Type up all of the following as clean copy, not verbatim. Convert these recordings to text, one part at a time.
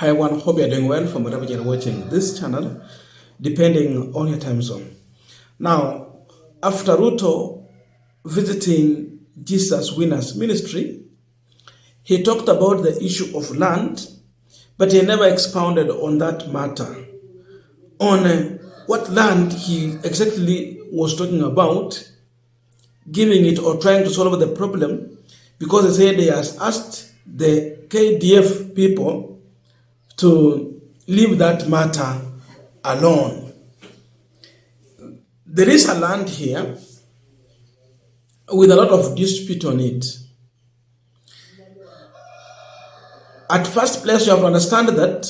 Hi everyone, hope you're doing well from wherever you're watching this channel, depending on your time zone. Now, after Ruto visiting Jesus Winners Ministry, he talked about the issue of land, but he never expounded on that matter, on what land he exactly was talking about, giving it or trying to solve the problem, because he said he has asked the KDF people to leave that matter alone. There is a land here with a lot of dispute on it. At first place, you have to understand that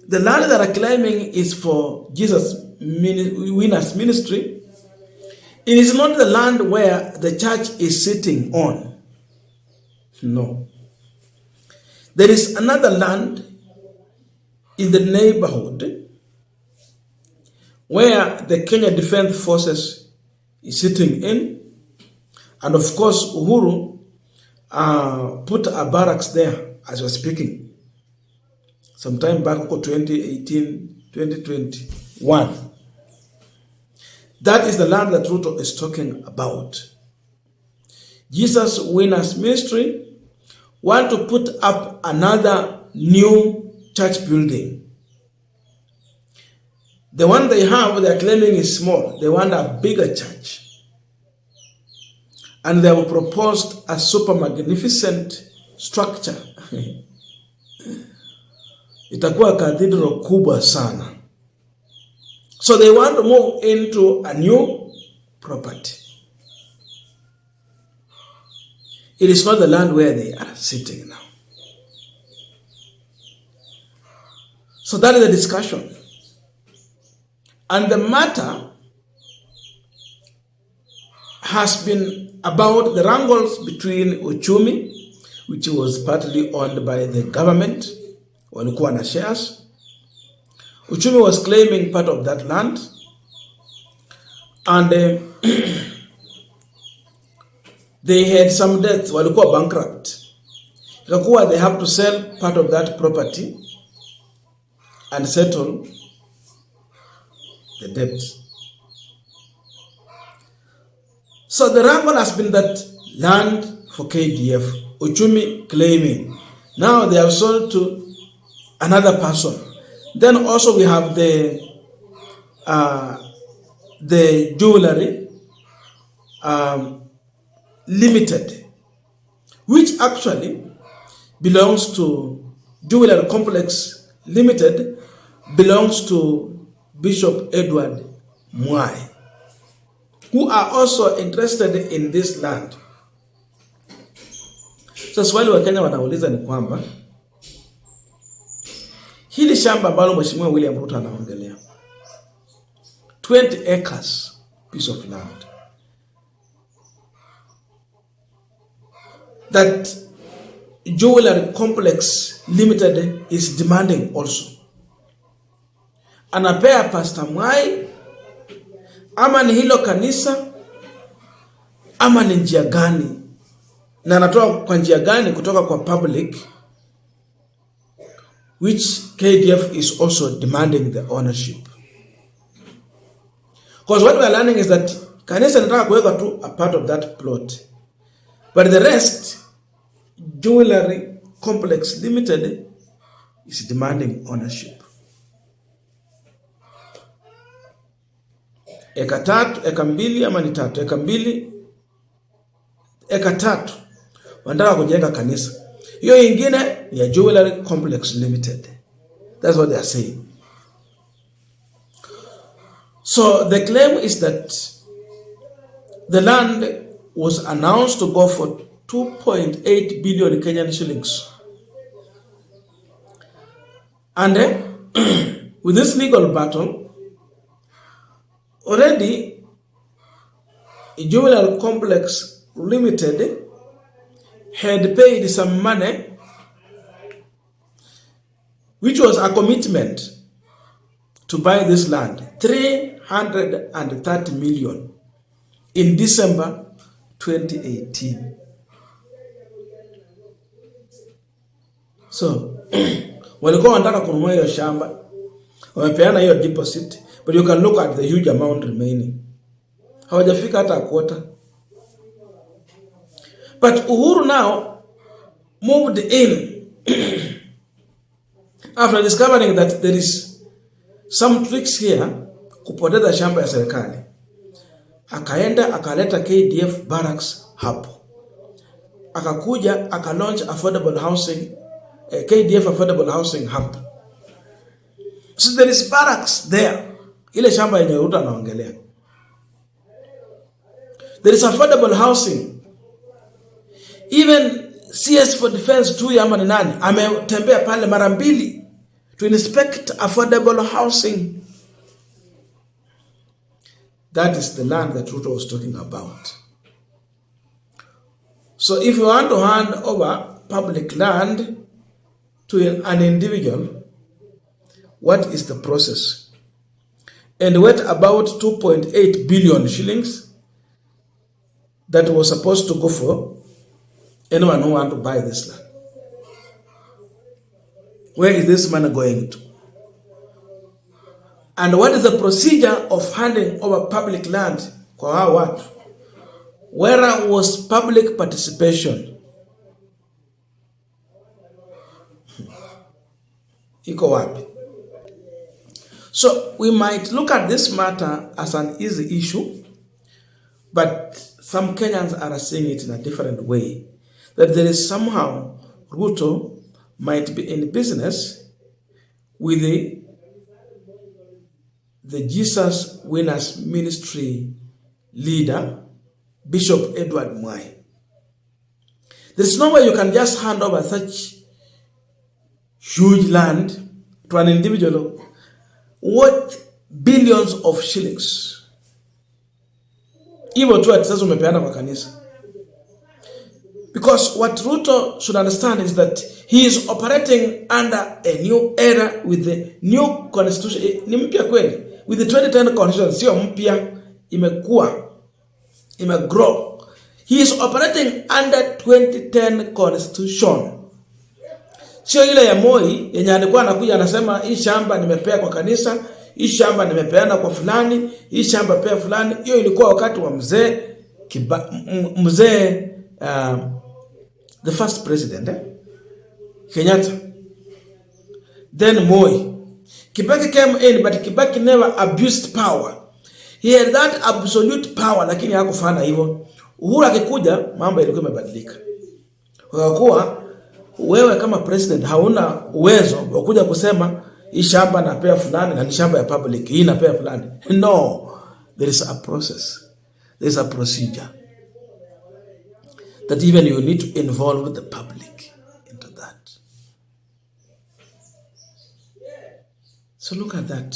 the land that are claiming is for Jesus Winners Ministry. It is not the land where the church is sitting on. No. There is another land in the neighborhood where the Kenya Defense Forces is sitting in, and of course Uhuru put a barracks there as we're speaking, sometime back 2018, 2021. That is the land that Ruto is talking about. Jesus Winners Ministry want to put up another new church building. The one they have, they're claiming is small. They want a bigger church. And they have proposed a super magnificent structure. Itakuwa cathedral kubwa sana. So they want to move into a new property. It is not the land where they are sitting now. So that is the discussion. And the matter has been about the wrangles between Uchumi, which was partly owned by the government, walikuwa na shares. Uchumi was claiming part of that land, and they had some debts, walikuwa bankrupt. Ikakuwa they have to sell part of that property and settle the debt. So the wrangle has been that land for KDF, Uchumi claiming. Now they have sold to another person. Then also we have the jewelry limited, which actually belongs to Jewelry Complex Limited, belongs to Bishop Edward Mwai, who are also interested in this land. So swali wa Kenya wanauliza ni kwamba hili shamba ambalo Mheshimiwa William Ruto anaongelea, 20 acres piece of land that Jewelry Complex Limited is demanding also, anapea Pastor Mwai, ama ni hilo kanisa, ama ni njia gani, na anatoa kwa njia gani kutoka kwa public, which KDF is also demanding the ownership. Because what we are learning is that kanisa nataka kuweka tu a part of that plot, but the rest, Jewelry Complex Limited is demanding ownership. Eka tatu, eka mbili, ama ni tatu, eka mbili, eka tatu, wanataka kujenga kanisa. Hiyo ingine ya Jewelry Complex Limited. That's what they are saying. So the claim is that the land was announced to go for 2.8 billion Kenyan shillings. And with this legal battle, already Jewelry Complex Limited had paid some money, which was a commitment to buy this land, 330 million in December 2018. So walikuwa wanataka kununua hiyo shamba, wamepeana hiyo deposit, but you can look at the huge amount remaining. Hawajafika hata quarter. But Uhuru now moved in after discovering that there is some tricks here kupoteza shamba ya serikali. Akaenda akaleta KDF barracks hapo. Akakuja akalaunch affordable housing, KDF affordable housing hub. So there is barracks there. Ile shamba yenye Ruto anaongelea. There is affordable housing. Even CS for Defense 2 ya ni nani ametembea pale mara mbili to inspect affordable housing. That is the land that Ruto was talking about. So if you want to hand over public land to an individual, what is the process? And what about 2.8 billion shillings that was supposed to go for anyone who want to buy this land? Where is this money going to? And what is the procedure of handing over public land kwa hao watu? Where was public participation? Iko wapi? So we might look at this matter as an easy issue, but some Kenyans are seeing it in a different way. That there is somehow Ruto might be in business with the Jesus Winners Ministry leader, Bishop Edward Mwai. There's no way you can just hand over such huge land to an individual worth billions of shillings. Hivyo tu ati sasa umepeana kwa kanisa. Because what Ruto should understand is that he is operating under a new era with the new constitution. Ni mpya kweli. With the 2010 constitution, sio mpya, imegrow. He is operating under 2010 constitution. Sio ile ya Mwai yenye alikuwa anakuja anasema hii shamba nimepea kwa kanisa, hii shamba nimepeana kwa fulani, hii shamba pea fulani. Hiyo ilikuwa wakati wa mzee the first president, Kenyatta. Then Mwai. Kibaki came in, but Kibaki never abused power. He had that absolute power, lakini hakufanya hivyo. Uhuru akikuja, mambo yalikuwa yamebadilika. Kwa kuwa wewe kama president hauna uwezo wa kuja kusema hii shamba napea fulani na ni shamba ya public, hii napea fulani. No, there is a process. There is a procedure that even you need to involve the public into that. So look at that.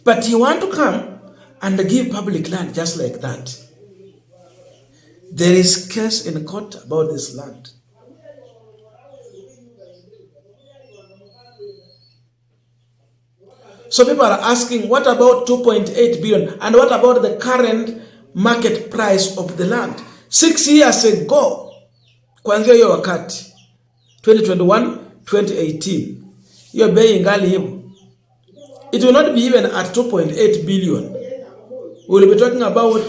But you want to come and give public land just like that. There is case in court about this land. So people are asking, what about 2.8 billion? And what about the current market price of the land? 6 years ago, kuanzia hiyo wakati, 2021, 2018, hiyo bei ingali hivyo. It will not be even at 2.8 billion. We will be talking about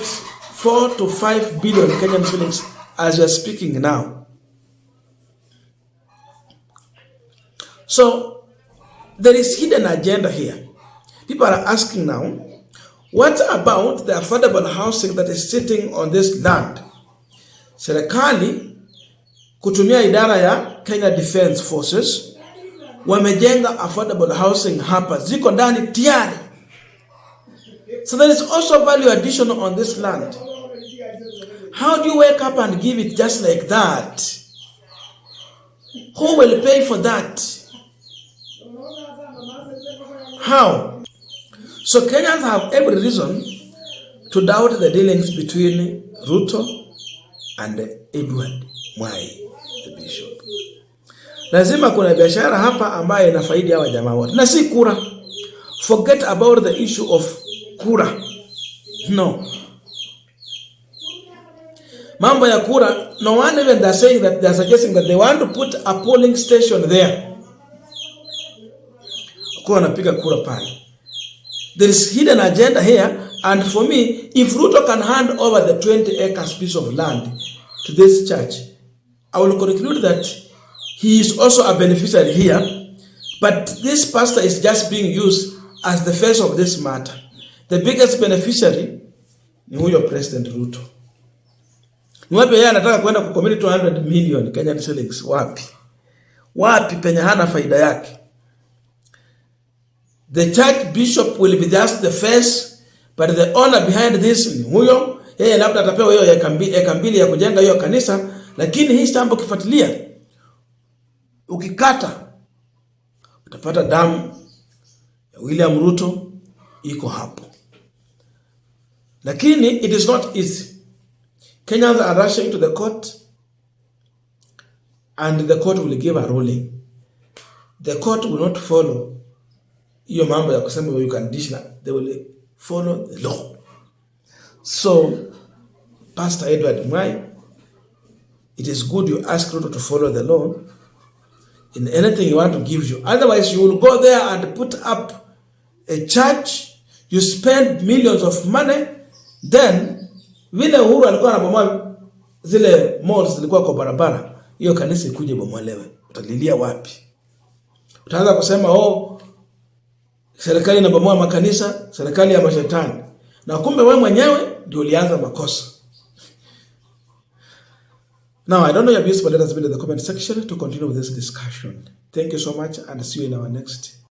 4 to 5 billion Kenyan shillings as we are speaking now. So there is hidden agenda here. People are asking now, what about the affordable housing that is sitting on this land? Serikali kutumia idara ya Kenya Defense Forces wamejenga affordable housing hapa, ziko ndani tayari. So there is also value addition on this land. How do you wake up and give it just like that? Who will pay for that? How? So Kenyans have every reason to doubt the dealings between Ruto and Edward Mwai, the bishop. Lazima kuna biashara hapa ambayo inafaidi hawa jamaa wote. Na si kura. Forget about the issue of kura. No. Mambo ya kura, no one even they're saying that they're suggesting that they want to put a polling station there. kwa anapiga kura pale. There is hidden agenda here, and for me, if Ruto can hand over the 20 acres piece of land to this church, I will conclude that he is also a beneficiary here, but this pastor is just being used as the face of this matter. The biggest beneficiary ni huyo President Ruto. Ni wapi yeye anataka kwenda kukomiti 200 million Kenyan shillings? Wapi? Wapi penye hana faida yake? The church bishop will be just the face, but the owner behind this ni huyo. Yeye labda atapewa hiyo eka mbili ya kujenga hiyo kanisa, lakini hii shamba ukifuatilia, ukikata utapata damu ya William Ruto iko hapo. Lakini it is not easy. Kenyans are rushing to the court, and the court will give a ruling. The court will not follow hiyo mambo ya kusema you can dish. They will follow the law. So, Pastor Edward Mwai, it is good you ask Ruto to follow the law in anything you want to give you. Otherwise, you will go there and put up a church, you spend millions of money, then vile Uhuru alikuwa anabomoa zile malls zilikuwa kwa barabara, hiyo kanisa ikuje bomolewe. Utalilia wapi? Utaanza kusema serikali inabomoa makanisa, serikali ya mashetani. Na kumbe wewe mwenyewe ndio ulianza makosa. Now, I don't know your views, but let us be in the comment section to continue with this discussion. Thank you so much, and see you in our next